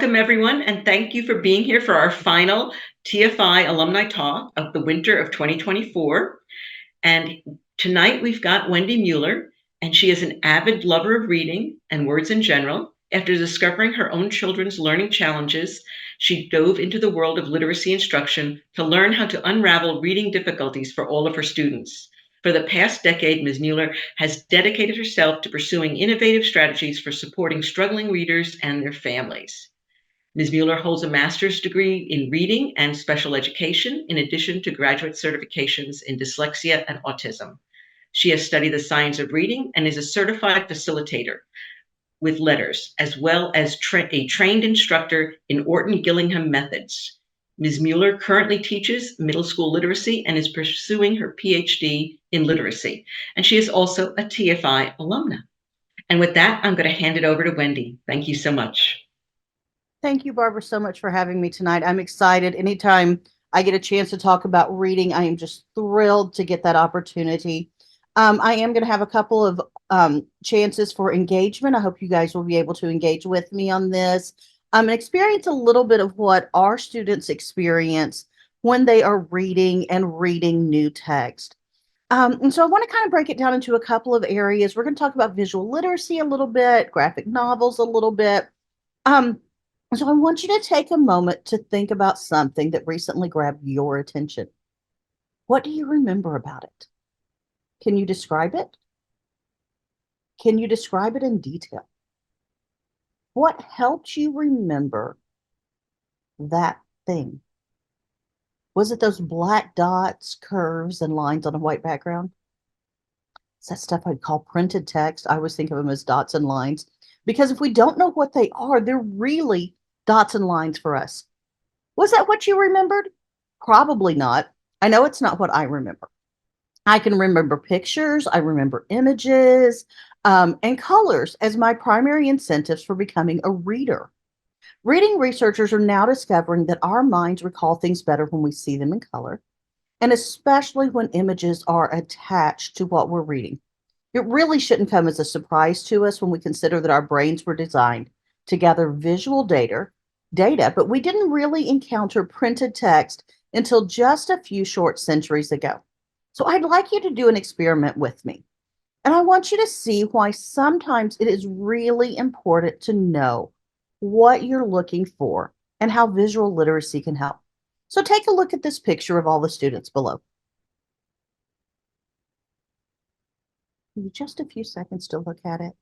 welcome everyone, and thank you for being here for our final TFI Alumni Talk of the winter of 2024. And tonight we've got Wendy Mueller, and she is an avid lover of reading and words in general. After discovering her own children's learning challenges, she dove into the world of literacy instruction to learn how to unravel reading difficulties for all of her students. For the past decade, Ms. Mueller has dedicated herself to pursuing innovative strategies for supporting struggling readers and their families. Ms. Mueller holds a master's degree in reading and special education, in addition to graduate certifications in dyslexia and autism. She has studied the science of reading and is a certified facilitator with letters, as well as a trained instructor in Orton Gillingham methods. Ms. Mueller currently teaches middle school literacy and is pursuing her PhD in literacy. And she is also a TFI alumna. And with that, I'm going to hand it over to Wendy. Thank you so much. Thank you, Barbara, so much for having me tonight. I'm excited. Anytime I get a chance to talk about reading, I am just thrilled to get that opportunity. I am going to have a couple of chances for engagement. I hope you guys will be able to engage with me on this and experience a little bit of what our students experience when they are reading and reading new text. And so I want to kind of break it down into a couple of areas. We're going to talk about visual literacy a little bit, graphic novels a little bit. So I want you to take a moment to think about something that recently grabbed your attention. What do you remember about it? Can you describe it? Can you describe it in detail? What helped you remember that thing? Was it those black dots, curves, and lines on a white background? Is that stuff I'd call printed text? I always think of them as dots and lines, because if we don't know what they are, they're really dots and lines for us. Was that what you remembered? Probably not. I know it's not what I remember. I can remember pictures, I remember images, and colors as my primary incentives for becoming a reader. Reading researchers are now discovering that our minds recall things better when we see them in color, and especially when images are attached to what we're reading. It really shouldn't come as a surprise to us when we consider that our brains were designed to gather visual data, but we didn't really encounter printed text until just a few short centuries ago. So I'd like you to do an experiment with me. And I want you to see why sometimes it is really important to know what you're looking for and how visual literacy can help. So take a look at this picture of all the students below. Give you just a few seconds to look at it.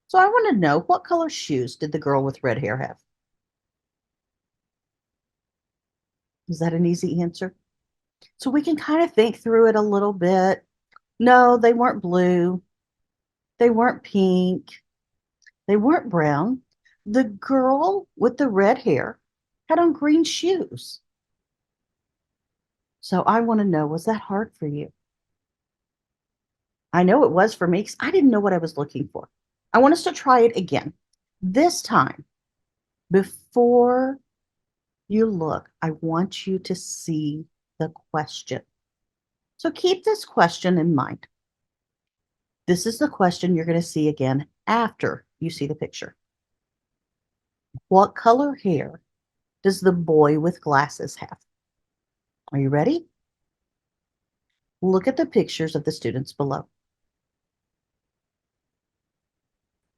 So I want to know, what color shoes did the girl with red hair have? Is that an easy answer? So we can kind of think through it a little bit. No, they weren't blue. They weren't pink. They weren't brown. The girl with the red hair had on green shoes. So I want to know, was that hard for you? I know it was for me because I didn't know what I was looking for. I want us to try it again. This time, before you look, I want you to see the question. So keep this question in mind. This is the question you're going to see again after you see the picture. What color hair does the boy with glasses have? Are you ready? Look at the pictures of the students below.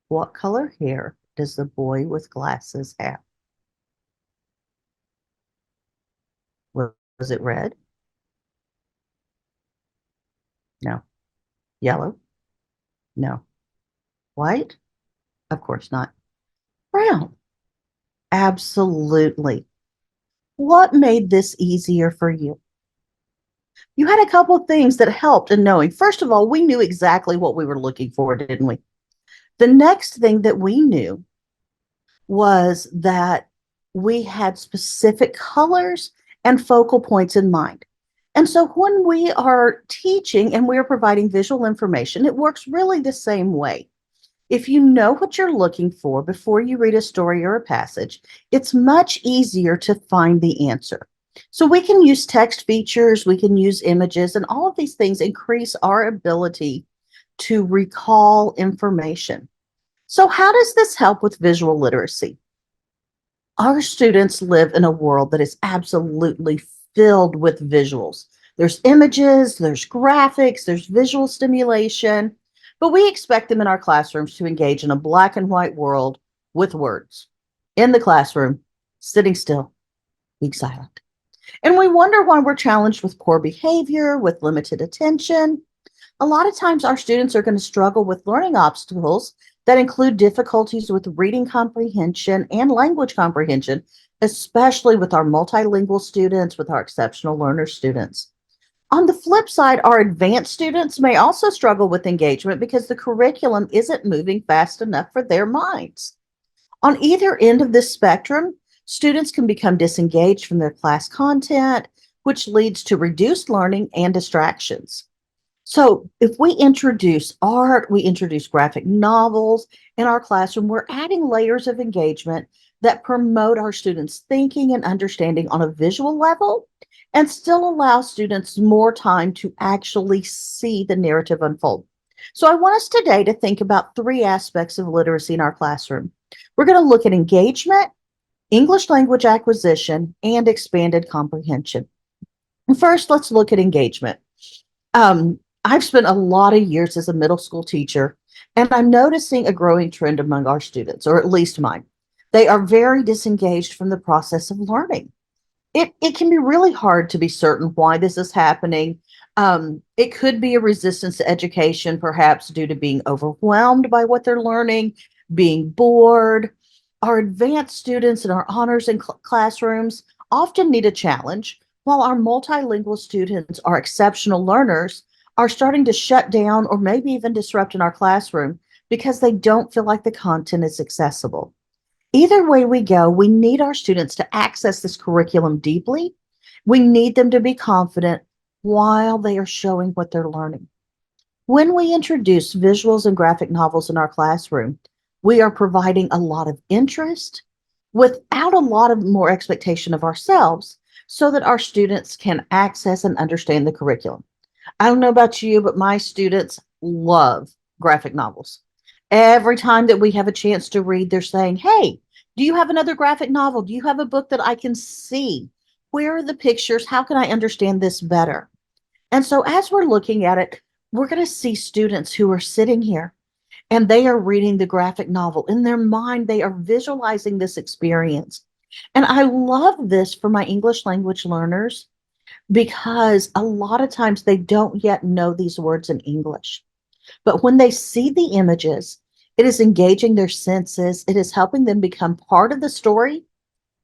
What color hair does the boy with glasses have? Was it red? No. Yellow? No. White? Of course not. Brown? Absolutely. What made this easier for you? You had a couple of things that helped in knowing. First of all, we knew exactly what we were looking for, didn't we? The next thing that we knew was that we had specific colors and focal points in mind. And so when we are teaching and we are providing visual information, it works really the same way. If you know what you're looking for before you read a story or a passage, it's much easier to find the answer. So we can use text features, we can use images, and all of these things increase our ability to recall information. So, how does this help with visual literacy? Our students live in a world that is absolutely filled with visuals. There's images, there's graphics, there's visual stimulation, but we expect them in our classrooms to engage in a black and white world with words. In the classroom, sitting still, being silent. And we wonder why we're challenged with poor behavior, with limited attention. A lot of times, our students are going to struggle with learning obstacles that include difficulties with reading comprehension and language comprehension, especially with our multilingual students, with our exceptional learner students. On the flip side, our advanced students may also struggle with engagement because the curriculum isn't moving fast enough for their minds. On either end of this spectrum, students can become disengaged from their class content, which leads to reduced learning and distractions. So, if we introduce art, we introduce graphic novels in our classroom, we're adding layers of engagement that promote our students' thinking and understanding on a visual level and still allow students more time to actually see the narrative unfold. So, I want us today to think about three aspects of literacy in our classroom. We're going to look at engagement, English language acquisition, and expanded comprehension. First, let's look at engagement. I've spent a lot of years as a middle school teacher, and I'm noticing a growing trend among our students, or at least mine. They are very disengaged from the process of learning. It can be really hard to be certain why this is happening. It could be a resistance to education, perhaps due to being overwhelmed by what they're learning, being bored. Our advanced students in our honors and classrooms often need a challenge, while our multilingual students are exceptional learners are starting to shut down or maybe even disrupt in our classroom because they don't feel like the content is accessible. Either way we go, we need our students to access this curriculum deeply. We need them to be confident while they are showing what they're learning. When we introduce visuals and graphic novels in our classroom, we are providing a lot of interest without a lot of more expectation of ourselves so that our students can access and understand the curriculum. I don't know about you, but my students love graphic novels. Every time that we have a chance to read, they're saying, "Hey, do you have another graphic novel? Do you have a book that I can see? Where are the pictures? How can I understand this better?" And so, as we're looking at it, we're going to see students who are sitting here and they are reading the graphic novel. In their mind, they are visualizing this experience. And I love this for my English language learners because a lot of times they don't yet know these words in English. But when they see the images, it is engaging their senses, it is helping them become part of the story,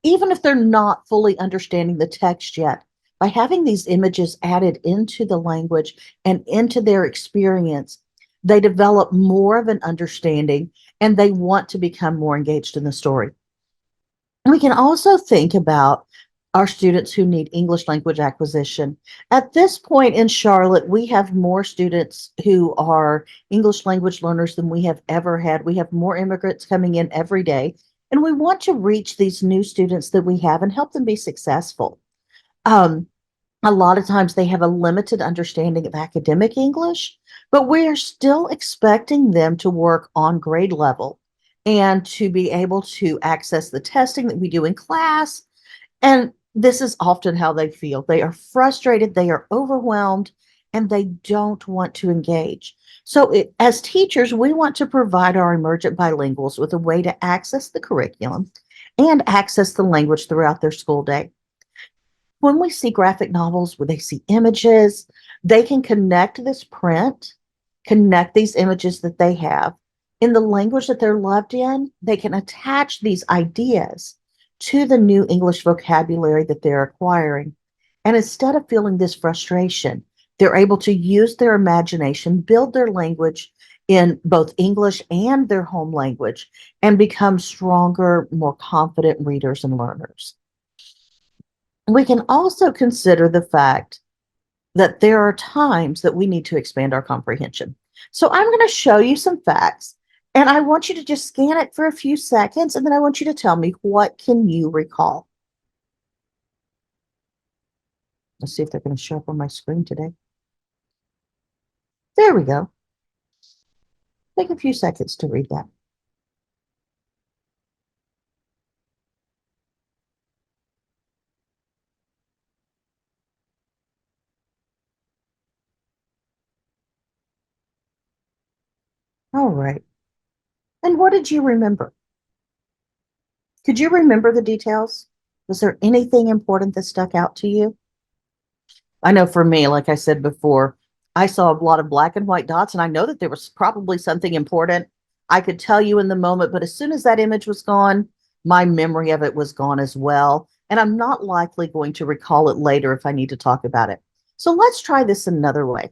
even if they're not fully understanding the text yet. By having these images added into the language and into their experience, they develop more of an understanding and they want to become more engaged in the story. We can also think about our students who need English language acquisition. At this point in Charlotte, we have more students who are English language learners than we have ever had. We have more immigrants coming in every day, and we want to reach these new students that we have and help them be successful. Um, a lot of times they have a limited understanding of academic English, but we're still expecting them to work on grade level and to be able to access the testing that we do in class. And this is often how they feel. They are frustrated, they are overwhelmed, and they don't want to engage. So, as teachers, we want to provide our emergent bilinguals with a way to access the curriculum and access the language throughout their school day. When we see graphic novels where they see images, they can connect this print, connect these images that they have in the language that they're loved in. They can attach these ideas to the new English vocabulary that they're acquiring. And instead of feeling this frustration, they're able to use their imagination, build their language in both English and their home language, and become stronger, more confident readers and learners. We can also consider the fact that there are times that we need to expand our comprehension. So I'm going to show you some facts and I want you to just scan it for a few seconds and then I want you to tell me, what can you recall? Let's see if they're going to show up on my screen today. There we go. Take a few seconds to read that. All right. And what did you remember? Could you remember the details? Was there anything important that stuck out to you? I know for me, like I said before, I saw a lot of black and white dots, and I know that there was probably something important. I could tell you in the moment, but as soon as that image was gone, my memory of it was gone as well. And I'm not likely going to recall it later if I need to talk about it. So let's try this another way.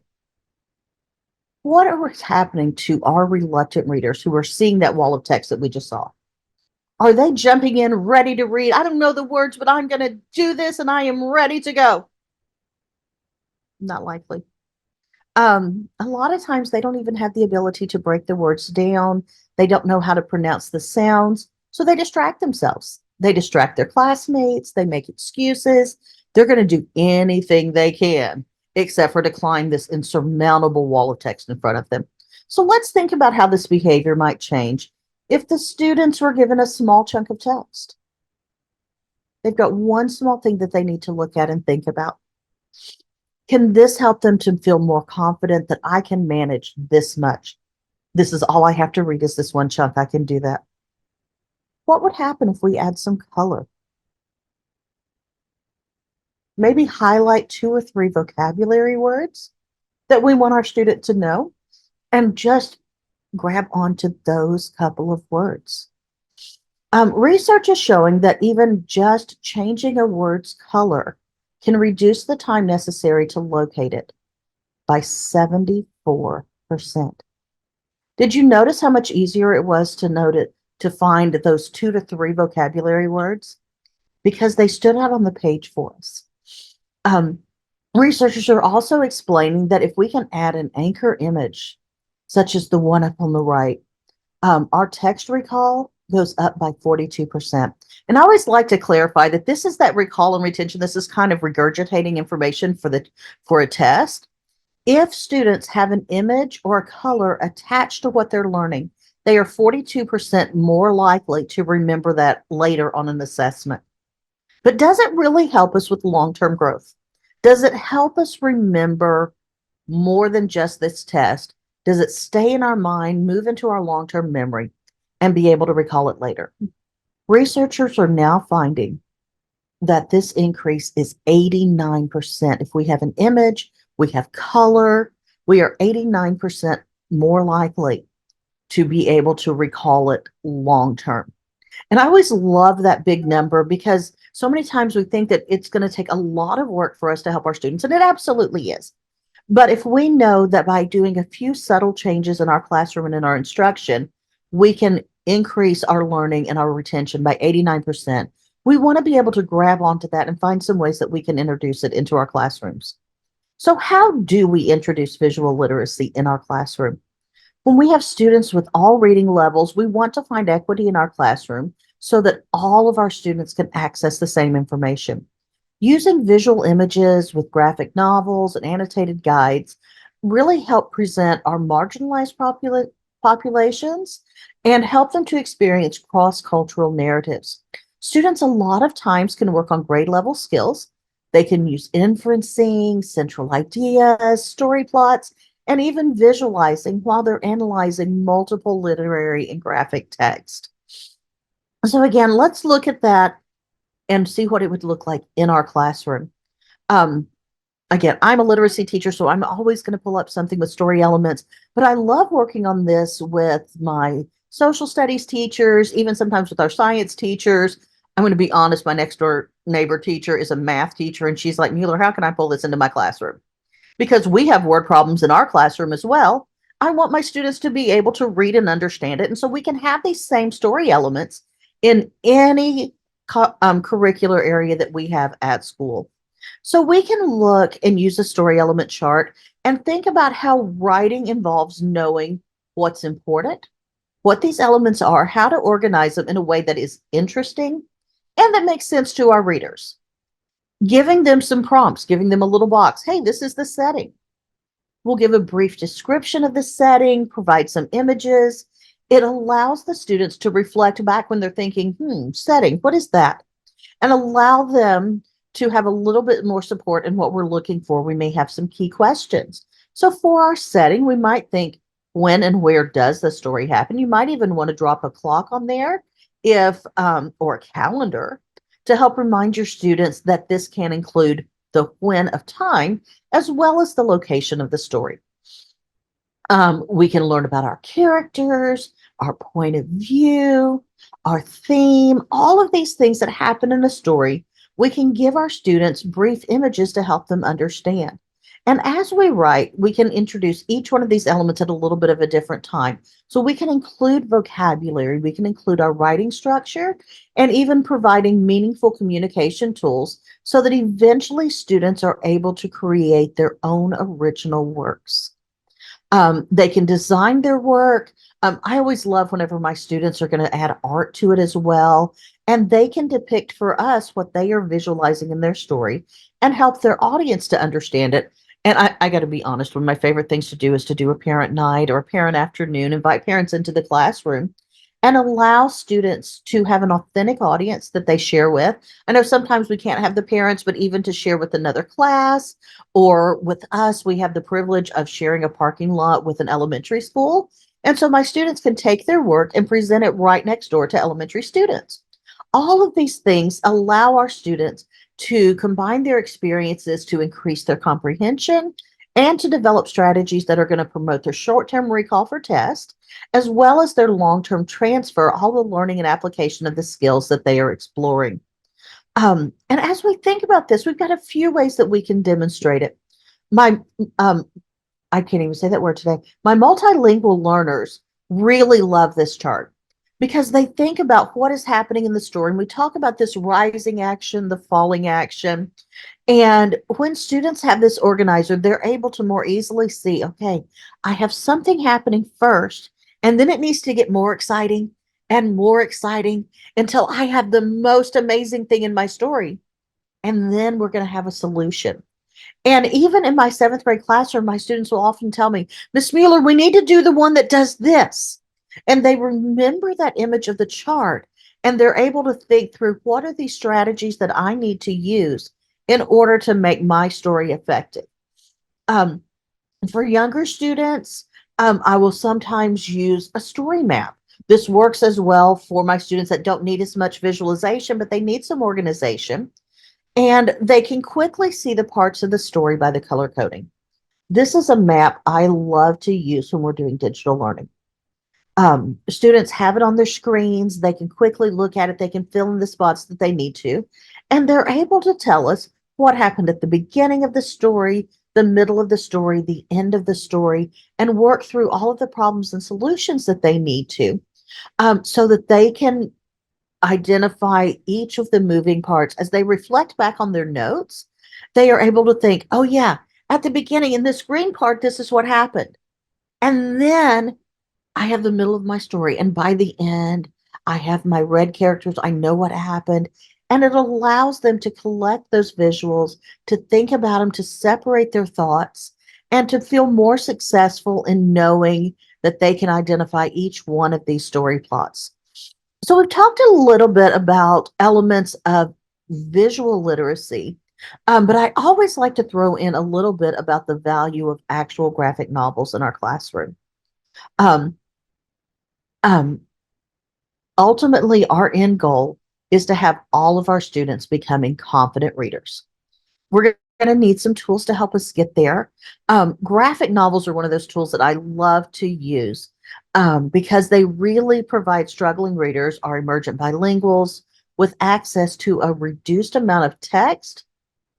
What is happening to our reluctant readers who are seeing that wall of text that we just saw? Are they jumping in ready to read? I don't know the words, but I'm going to do this and I am ready to go. Not likely. A lot of times they don't even have the ability to break the words down. They don't know how to pronounce the sounds. So they distract themselves. They distract their classmates. They make excuses. They're going to do anything they can except for to climb this insurmountable wall of text in front of them. So let's think about how this behavior might change if the students were given a small chunk of text. They've got one small thing that they need to look at and think about. Can this help them to feel more confident that I can manage this much? This is all I have to read is this one chunk. I can do that. What would happen if we add some color? Maybe highlight 2 or 3 vocabulary words that we want our student to know and just grab onto those couple of words. Research is showing that even just changing a word's color can reduce the time necessary to locate it by 74%. Did you notice how much easier it was to note it, to find those 2 to 3 vocabulary words? Because they stood out on the page for us. Um, Researchers are also explaining that if we can add an anchor image, such as the one up on the right, our text recall goes up by 42%. And I always like to clarify that this is that recall and retention. This is kind of regurgitating information for a test. If students have an image or a color attached to what they're learning, they are 42% more likely to remember that later on an assessment. But does it really help us with long-term growth? Does it help us remember more than just this test? Does it stay in our mind, move into our long-term memory, and be able to recall it later? Researchers are now finding that this increase is 89%. If we have an image, we have color, we are 89% more likely to be able to recall it long term. And I always love that big number because so many times we think that it's going to take a lot of work for us to help our students, and it absolutely is. But if we know that by doing a few subtle changes in our classroom and in our instruction, we can increase our learning and our retention by 89%, we want to be able to grab onto that and find some ways that we can introduce it into our classrooms. So, how do we introduce visual literacy in our classroom? When we have students with all reading levels, we want to find equity in our classroom so that all of our students can access the same information. Using visual images with graphic novels and annotated guides really help present our marginalized populations and help them to experience cross-cultural narratives. Students a lot of times can work on grade level skills. They can use inferencing, central ideas, story plots, and even visualizing while they're analyzing multiple literary and graphic text. So again, let's look at that and see what it would look like in our classroom. Um, Again, I'm a literacy teacher, so I'm always going to pull up something with story elements, but I love working on this with my social studies teachers, even sometimes with our science teachers. I'm going to be honest, my next door neighbor teacher is a math teacher, and she's like, Mueller, how can I pull this into my classroom? Because we have word problems in our classroom as well. I want my students to be able to read and understand it. And so we can have these same story elements in any curricular area that we have at school. So we can look and use a story element chart and think about how writing involves knowing what's important, what these elements are, how to organize them in a way that is interesting and that makes sense to our readers. Giving them some prompts, giving them a little box. Hey, this is the setting. We'll give a brief description of the setting, provide some images. It allows the students to reflect back when they're thinking, setting, what is that? And allow them to have a little bit more support in what we're looking for. We may have some key questions. So for our setting, we might think, when and where does the story happen. You might even want to drop a clock on there if or a calendar to help remind your students that this can include the when of time as well as the location of the story. We can learn about our characters, our point of view, our theme, all of these things that happen in a story. We can give our students brief images to help them understand. And as we write, we can introduce each one of these elements at a little bit of a different time. So we can include vocabulary, we can include our writing structure, and even providing meaningful communication tools so that eventually students are able to create their own original works. They can design their work. I always love whenever my students are going to add art to it as well. And they can depict for us what they are visualizing in their story and help their audience to understand it. And I got to be honest, one of my favorite things to do is to do a parent night or a parent afternoon, invite parents into the classroom and allow students to have an authentic audience that they share with. I know sometimes we can't have the parents, but even to share with another class or with us, we have the privilege of sharing a parking lot with an elementary school. And so my students can take their work and present it right next door to elementary students. All of these things allow our students to combine their experiences to increase their comprehension and to develop strategies that are going to promote their short term recall for test, as well as their long term transfer, all the learning and application of the skills that they are exploring. And as we think about this, we've got a few ways that we can demonstrate it. My, um, I can't even say that word today. My multilingual learners really love this chart because they think about what is happening in the story. And we talk about this rising action, the falling action. And when students have this organizer, they're able to more easily see, okay, I have something happening first, and then it needs to get more exciting until I have the most amazing thing in my story. And then we're going to have a solution. And even in my seventh grade classroom, my students will often tell me, Miss Mueller, we need to do the one that does this. And they remember that image of the chart and they're able to think through what are these strategies that I need to use in order to make my story effective. Um, for younger students, I will sometimes use a story map. This works as well for my students that don't need as much visualization, but they need some organization. And they can quickly see the parts of the story by the color coding. This is a map I love to use when we're doing digital learning. Students have it on their screens. They can quickly look at it. They can fill in the spots that they need to. And they're able to tell us what happened at the beginning of the story, the middle of the story, the end of the story, and work through all of the problems and solutions that they need to so that they can identify each of the moving parts as they reflect back on their notes. They are able to think, oh, yeah, at the beginning in this green part, this is what happened. And then I have the middle of my story. And by the end, I have my red characters. I know what happened. And it allows them to collect those visuals, to think about them, to separate their thoughts, and to feel more successful in knowing that they can identify each one of these story plots. So we've talked a little bit about elements of visual literacy, but I always like to throw in a little bit about the value of actual graphic novels in our classroom. Um, um, Ultimately, our end goal is to have all of our students becoming confident readers. We're going to need some tools to help us get there. Graphic novels are one of those tools that I love to use because they really provide struggling readers or emergent bilinguals with access to a reduced amount of text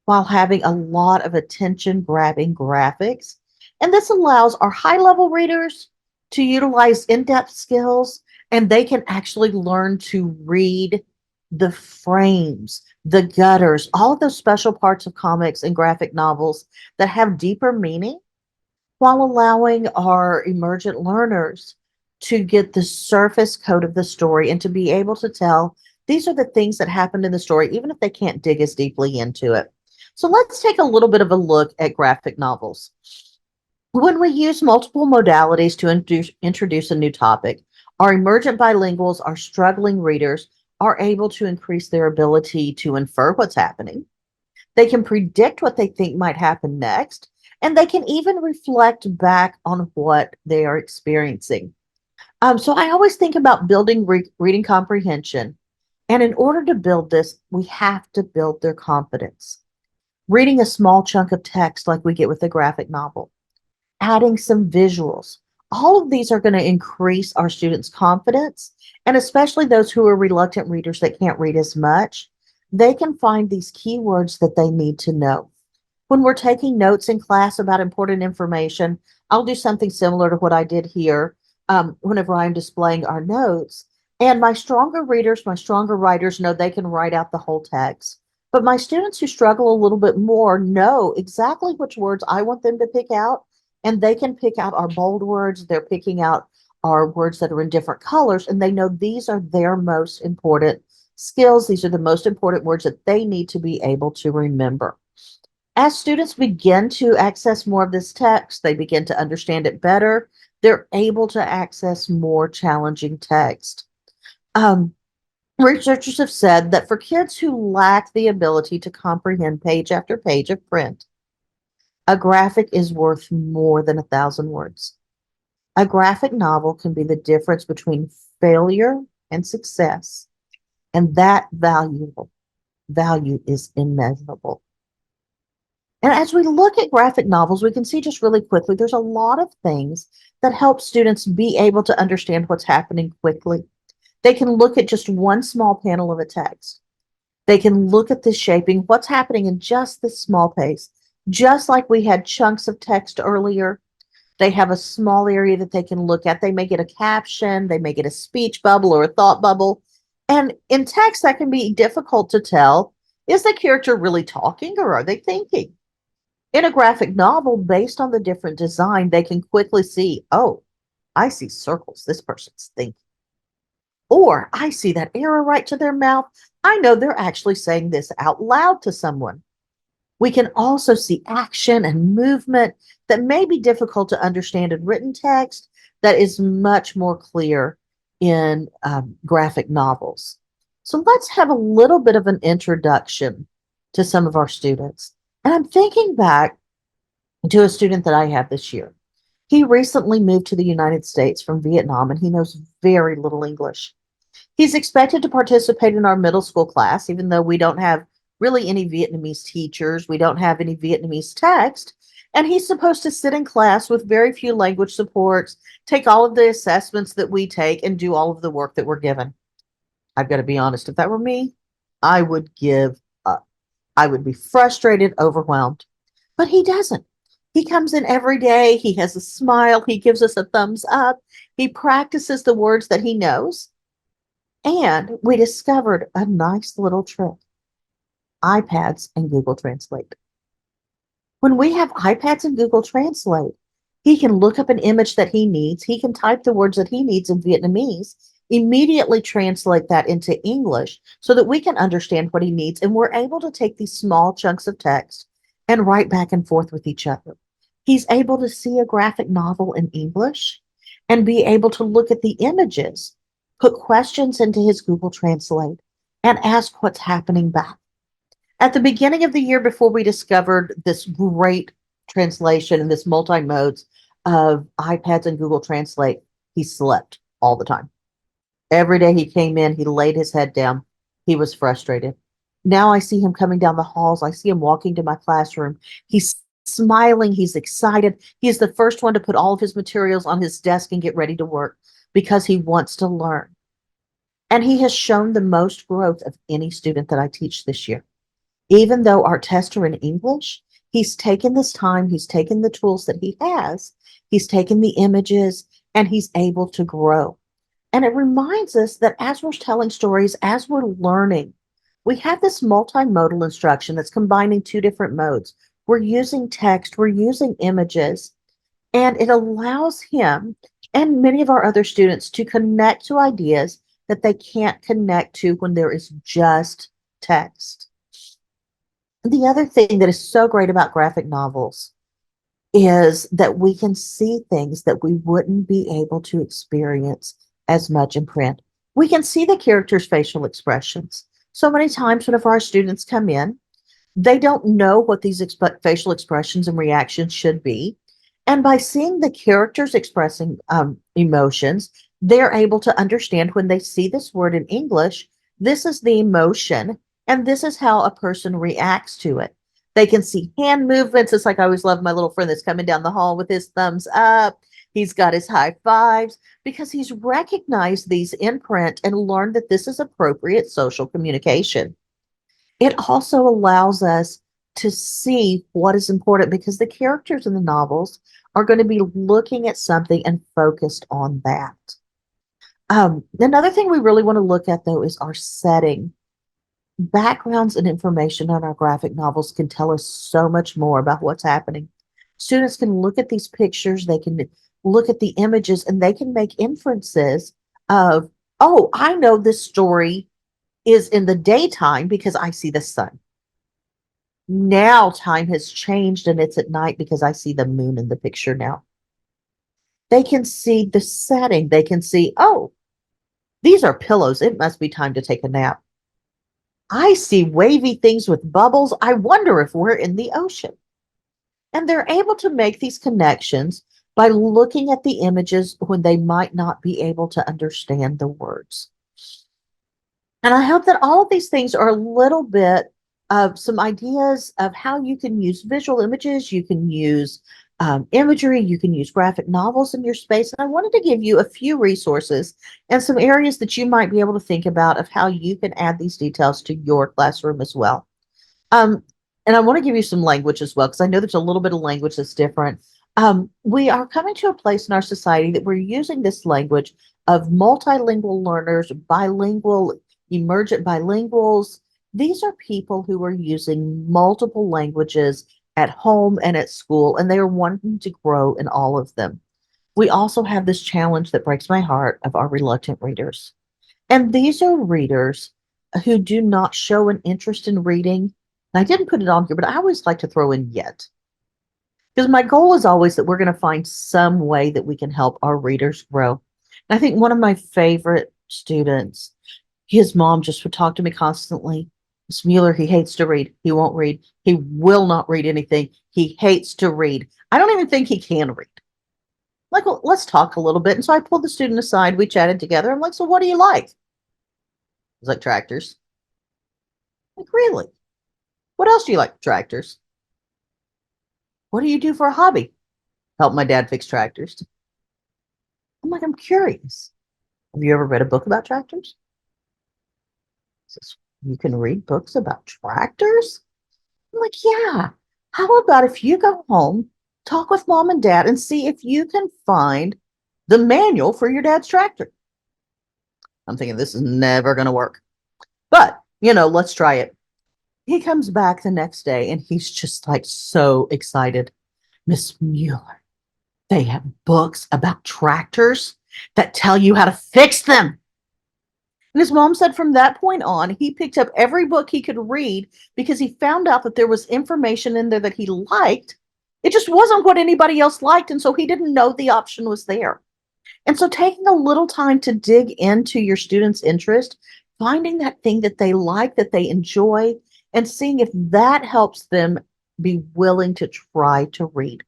while having a lot of attention grabbing graphics. And this allows our high level readers to utilize in depth skills and they can actually learn to read the frames, the gutters, all of those special parts of comics and graphic novels that have deeper meaning while allowing our emergent learners to get the surface coat of the story and to be able to tell these are the things that happened in the story, even if they can't dig as deeply into it. So let's take a little bit of a look at graphic novels. When we use multiple modalities to introduce a new topic, our emergent bilinguals, our struggling readers, are able to increase their ability to infer what's happening. They can predict what they think might happen next, and they can even reflect back on what they are experiencing. So I always think about building reading comprehension. And in order to build this, we have to build their confidence. Reading a small chunk of text like we get with a graphic novel, adding some visuals. All of these are going to increase our students' confidence, and especially those who are reluctant readers that can't read as much, they can find these keywords that they need to know. When we're taking notes in class about important information, I'll do something similar to what I did here whenever I'm displaying our notes. And my stronger readers, my stronger writers know they can write out the whole text. But my students who struggle a little bit more know exactly which words I want them to pick out, and they can pick out our bold words. They're picking out our words that are in different colors, and they know these are their most important skills. These are the most important words that they need to be able to remember. As students begin to access more of this text, they begin to understand it better. They're able to access more challenging text. Um, Researchers have said that for kids who lack the ability to comprehend page after page of print, a graphic is worth more than 1,000 words. A graphic novel can be the difference between failure and success, and that value is immeasurable. And as we look at graphic novels, we can see just really quickly, there's a lot of things that help students be able to understand what's happening quickly. They can look at just one small panel of a text. They can look at the shaping, what's happening in just this small pace. Just like we had chunks of text earlier, they have a small area that they can look at. They may get a caption, they may get a speech bubble or a thought bubble. And in text, that can be difficult to tell. Is the character really talking or are they thinking? In a graphic novel, based on the different design, they can quickly see, oh, I see circles. This person's thinking. Or I see that arrow right to their mouth. I know they're actually saying this out loud to someone. We can also see action and movement that may be difficult to understand in written text that is much more clear in graphic novels. So let's have a little bit of an introduction to some of our students. And I'm thinking back to a student that I have this year. He recently moved to the United States from Vietnam and he knows very little English. He's expected to participate in our middle school class, even though we don't have really any Vietnamese teachers, we don't have any Vietnamese text. And he's supposed to sit in class with very few language supports, take all of the assessments that we take, and do all of the work that we're given. I've got to be honest, if that were me, I would give up. I would be frustrated, overwhelmed. But he doesn't. He comes in every day. He has a smile. He gives us a thumbs up. He practices the words that he knows. And we discovered a nice little trick: iPads and Google Translate. When we have iPads and Google Translate, he can look up an image that he needs. He can type the words that he needs in Vietnamese, immediately translate that into English so that we can understand what he needs. And we're able to take these small chunks of text and write back and forth with each other. He's able to see a graphic novel in English and be able to look at the images, put questions into his Google Translate, and ask what's happening back. At the beginning of the year, before we discovered this great translation and this multi modes of iPads and Google Translate, he slept all the time. Every day he came in, he laid his head down. He was frustrated. Now I see him coming down the halls. I see him walking to my classroom. He's smiling. He's excited. He is the first one to put all of his materials on his desk and get ready to work because he wants to learn. And he has shown the most growth of any student that I teach this year. Even though our tests are in English, he's taken this time, he's taken the tools that he has, he's taken the images, and he's able to grow. And it reminds us that as we're telling stories, as we're learning, we have this multimodal instruction that's combining two different modes. We're using text, we're using images, and it allows him and many of our other students to connect to ideas that they can't connect to when there is just text. The other thing that is so great about graphic novels is that we can see things that we wouldn't be able to experience as much in print. We can see the characters' facial expressions. So many times, whenever our students come in, They don't know what these facial expressions and reactions should be. And by seeing the characters expressing emotions, they're able to understand when they see this word in English, this is the emotion, and this is how a person reacts to it. They can see hand movements. It's like I always love my little friend that's coming down the hall with his thumbs up. He's got his high fives because he's recognized these in print and learned that this is appropriate social communication. It also allows us to see what is important because the characters in the novels are going to be looking at something and focused on that. Another thing we really want to look at, though, is our setting. Backgrounds and information on our graphic novels can tell us so much more about what's happening. Students can look at these pictures, they can look at the images, and they can make inferences of, oh, I know this story is in the daytime because I see the sun. Now time has changed and it's at night because I see the moon in the picture now. They can see the setting. They can see, oh, these are pillows. It must be time to take a nap. I see wavy things with bubbles. I wonder if we're in the ocean. And they're able to make these connections by looking at the images when they might not be able to understand the words. And I hope that all of these things are a little bit of some ideas of how you can use visual images, you can use imagery, you can use graphic novels in your space. And I wanted to give you a few resources and some areas that you might be able to think about of how you can add these details to your classroom as well. Um, and I want to give you some language as well, because I know there's a little bit of language that's different. We are coming to a place in our society that we're using this language of multilingual learners, bilingual, emergent bilinguals. These are people who are using multiple languages at home and at school, and they are wanting to grow in all of them. We also have this challenge that breaks my heart of our reluctant readers. And these are readers who do not show an interest in reading. And I didn't put it on here, but I always like to throw in yet. Because my goal is always that we're going to find some way that we can help our readers grow. And I think one of my favorite students, his mom just would talk to me constantly. Miss Mueller, he hates to read. He won't read. He will not read anything. He hates to read. I don't even think he can read. Like, well, let's talk a little bit. And so I pulled the student aside. We chatted together. I'm like, so what do you like? He's like, tractors. Like, really? What else do you like? Tractors. What do you do for a hobby? Help my dad fix tractors. I'm like, I'm curious. Have you ever read a book about tractors? He says, you can read books about tractors? I'm like, yeah. How about if you go home, talk with mom and dad, and see if you can find the manual for your dad's tractor? I'm thinking this is never going to work. But, let's try it. He comes back the next day and he's just like so excited. Miss Mueller, they have books about tractors that tell you how to fix them. And his mom said from that point on, he picked up every book he could read because he found out that there was information in there that he liked. It just wasn't what anybody else liked. And so he didn't know the option was there. And so taking a little time to dig into your students' interest, finding that thing that they like, that they enjoy, and seeing if that helps them be willing to try to read.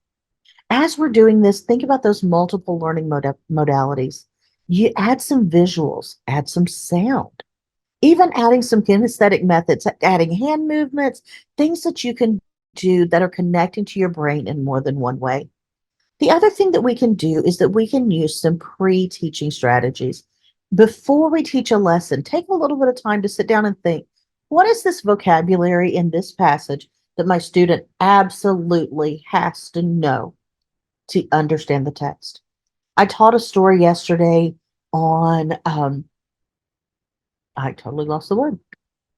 As we're doing this, think about those multiple learning modalities. You add some visuals, add some sound, even adding some kinesthetic methods, adding hand movements, things that you can do that are connecting to your brain in more than one way. The other thing that we can do is that we can use some pre-teaching strategies. Before we teach a lesson, take a little bit of time to sit down and think, what is this vocabulary in this passage that my student absolutely has to know to understand the text? I taught a story yesterday on, I totally lost the word,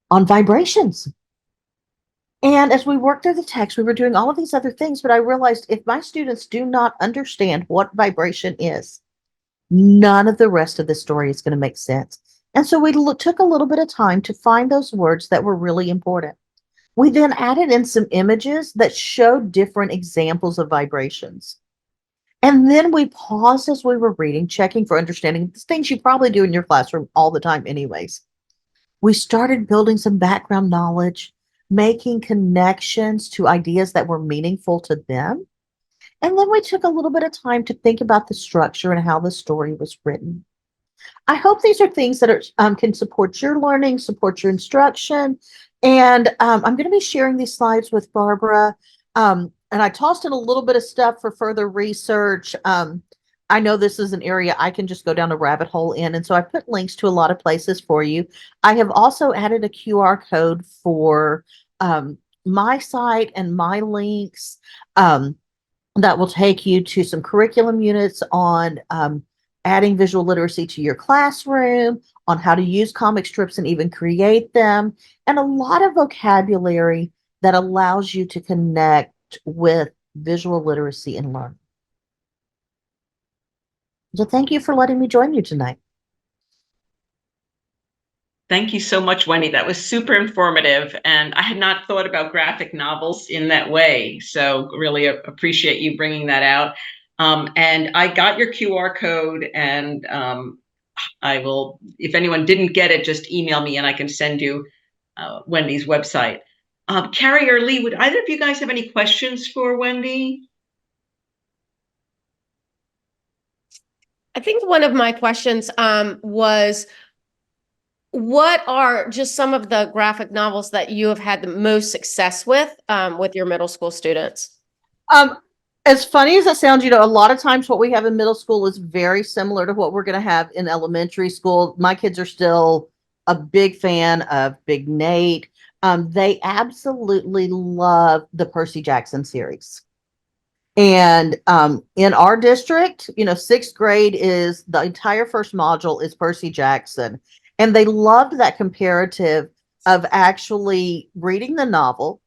on vibrations. And as we worked through the text, we were doing all of these other things, but I realized if my students do not understand what vibration is, none of the rest of the story is going to make sense. And so we took a little bit of time to find those words that were really important. We then added in some images that showed different examples of vibrations. And then we paused as we were reading, checking for understanding the things you probably do in your classroom all the time, anyways. We started building some background knowledge. making connections to ideas that were meaningful to them. And then we took a little bit of time to think about the structure and how the story was written. I hope these are things that can support your learning, support your instruction. And I'm going to be sharing these slides with Barbara. And I tossed in a little bit of stuff for further research. I know this is an area I can just go down a rabbit hole in. And so I put links to a lot of places for you. I have also added a QR code for my site and my links. That will take you to some curriculum units on adding visual literacy to your classroom, on how to use comic strips and even create them, and a lot of vocabulary that allows you to connect with visual literacy and learning. So thank you for letting me join you tonight. Thank you so much, Wendy. That was super informative. And I had not thought about graphic novels in that way. So really appreciate you bringing that out. And I got your QR code, and I will, if anyone didn't get it, just email me and I can send you Wendy's website. Carrie or Lee, would either of you guys have any questions for Wendy? I think one of my questions was, what are just some of the graphic novels that you have had the most success with your middle school students? Um, as funny as it sounds, a lot of times what we have in middle school is very similar to what we're going to have in elementary school. My kids are still a big fan of Big Nate. They absolutely love the Percy Jackson series. And in our district, sixth grade is the entire first module is Percy Jackson. And they loved that comparative of actually reading the novel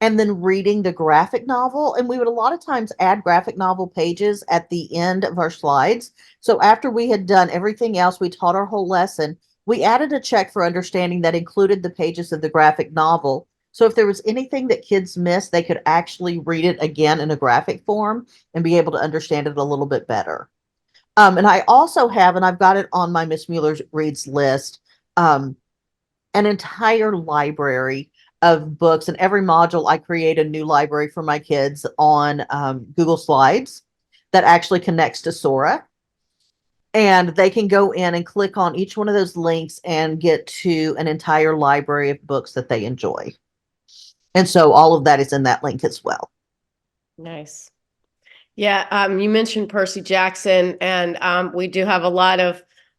and then reading the graphic novel. And we would a lot of times add graphic novel pages at the end of our slides. So after we had done everything else, we taught our whole lesson. We added a check for understanding that included the pages of the graphic novel. So if there was anything that kids missed, they could actually read it again in a graphic form and be able to understand it a little bit better. And I also have, and I've got it on my Miss Mueller Reads list, an entire library of books. And every module, I create a new library for my kids on Google Slides that actually connects to Sora. And they can go in and click on each one of those links and get to an entire library of books that they enjoy. And so all of that is in that link as well. Nice. Yeah, you mentioned Percy Jackson, and we do have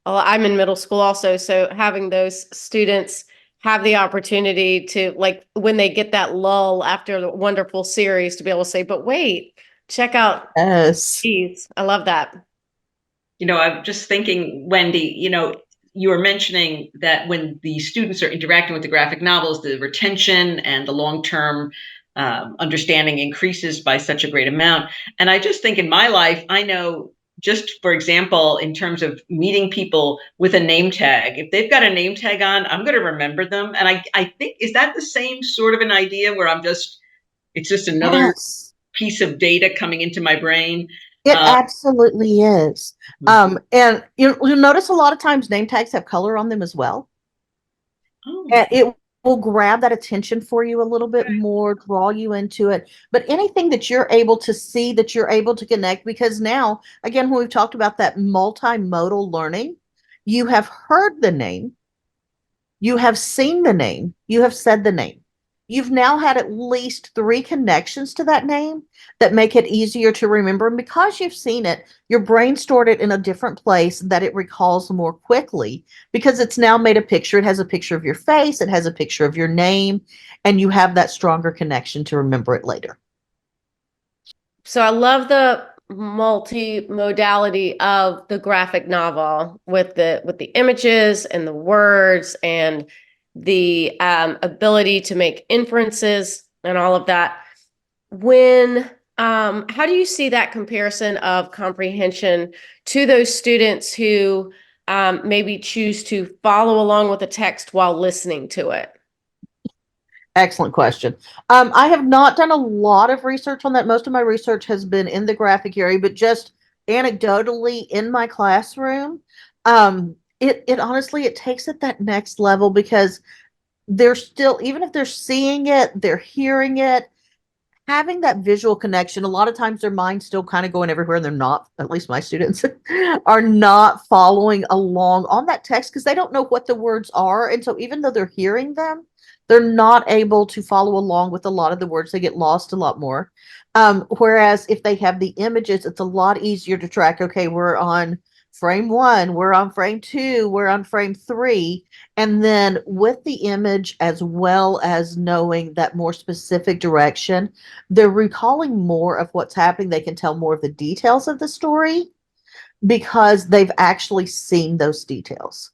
I'm in middle school also, so having those students have the opportunity to, like, when they get that lull after the wonderful series, to be able to say, but wait, check out Yes. these. I love that. I'm just thinking, Wendy, you were mentioning that when the students are interacting with the graphic novels, the retention and the long-term understanding increases by such a great amount. And I just think in my life, I know, just for example, in terms of meeting people with a name tag, if they've got a name tag on, I'm going to remember them. And I think, is that the same sort of an idea where it's just another Yes. piece of data coming into my brain? It absolutely is. And you'll notice a lot of times name tags have color on them as well. And it will grab that attention for you a little bit more, draw you into it. But anything that you're able to see, that you're able to connect, because now, again, when we've talked about that multimodal learning, you have heard the name, you have seen the name, you have said the name. You've now had at least 3 connections to that name that make it easier to remember. And because you've seen it, your brain stored it in a different place that it recalls more quickly because it's now made a picture. It has a picture of your face, it has a picture of your name, and you have that stronger connection to remember it later. So I love the multi-modality of the graphic novel with the images and the words and the ability to make inferences and all of that. How do you see that comparison of comprehension to those students who maybe choose to follow along with the text while listening to it? Excellent question. I have not done a lot of research on that. Most of my research has been in the graphic area, but just anecdotally in my classroom, it honestly, it takes it that next level because they're still, even if they're seeing it, they're hearing it, having that visual connection. A lot of times their mind's still kind of going everywhere and they're not, at least my students are not following along on that text because they don't know what the words are. And so even though they're hearing them, they're not able to follow along with a lot of the words. They get lost a lot more. Whereas if they have the images, it's a lot easier to track. Okay, we're on frame 1, we're on frame 2, we're on frame 3. And then with the image, as well as knowing that more specific direction, they're recalling more of what's happening. They can tell more of the details of the story because they've actually seen those details.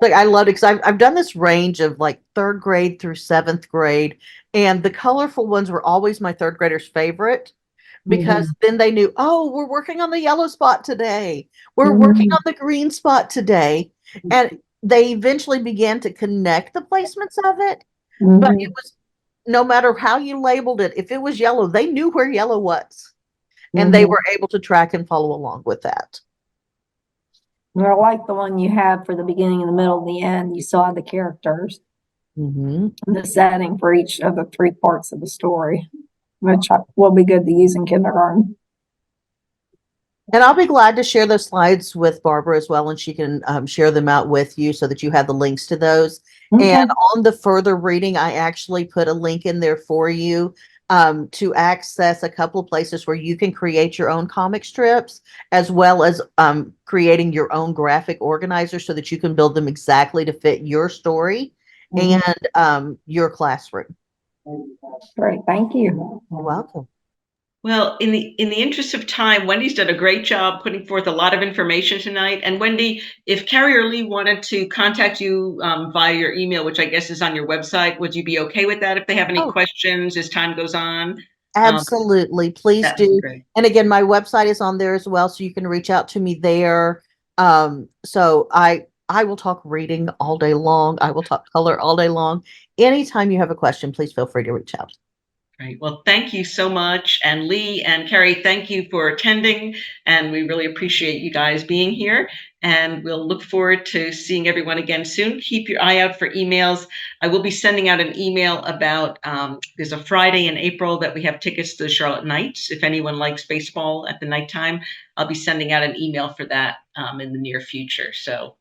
Like I love it because I've done this range of like third grade through seventh grade, and the colorful ones were always my third graders' favorite because then they knew, oh, we're working on the yellow spot today. We're working on the green spot today. And they eventually began to connect the placements of it. But it was no matter how you labeled it, if it was yellow, they knew where yellow was. And they were able to track and follow along with that. I like the one you have for the beginning, and the middle, and the end. You saw the characters, and the setting for each of the 3 parts of the story, which will be good to use in kindergarten. And I'll be glad to share those slides with Barbara as well, and she can share them out with you so that you have the links to those. Okay. And on the further reading, I actually put a link in there for you to access a couple of places where you can create your own comic strips, as well as creating your own graphic organizer so that you can build them exactly to fit your story and your classroom. Great, thank you. You're welcome. Well, in the interest of time, Wendy's done a great job putting forth a lot of information tonight. And Wendy, if Carrie or Lee wanted to contact you via your email, which I guess is on your website, would you be okay with that if they have any questions as time goes on? Absolutely. Please That would be do. great. And again, my website is on there as well, so you can reach out to me there. So I will talk reading all day long. I will talk color all day long. Anytime you have a question, please feel free to reach out. Great. Well, thank you so much. And Lee and Carrie, thank you for attending. And we really appreciate you guys being here. And we'll look forward to seeing everyone again soon. Keep your eye out for emails. I will be sending out an email about, there's a Friday in April that we have tickets to the Charlotte Knights. If anyone likes baseball at the nighttime, I'll be sending out an email for that in the near future. So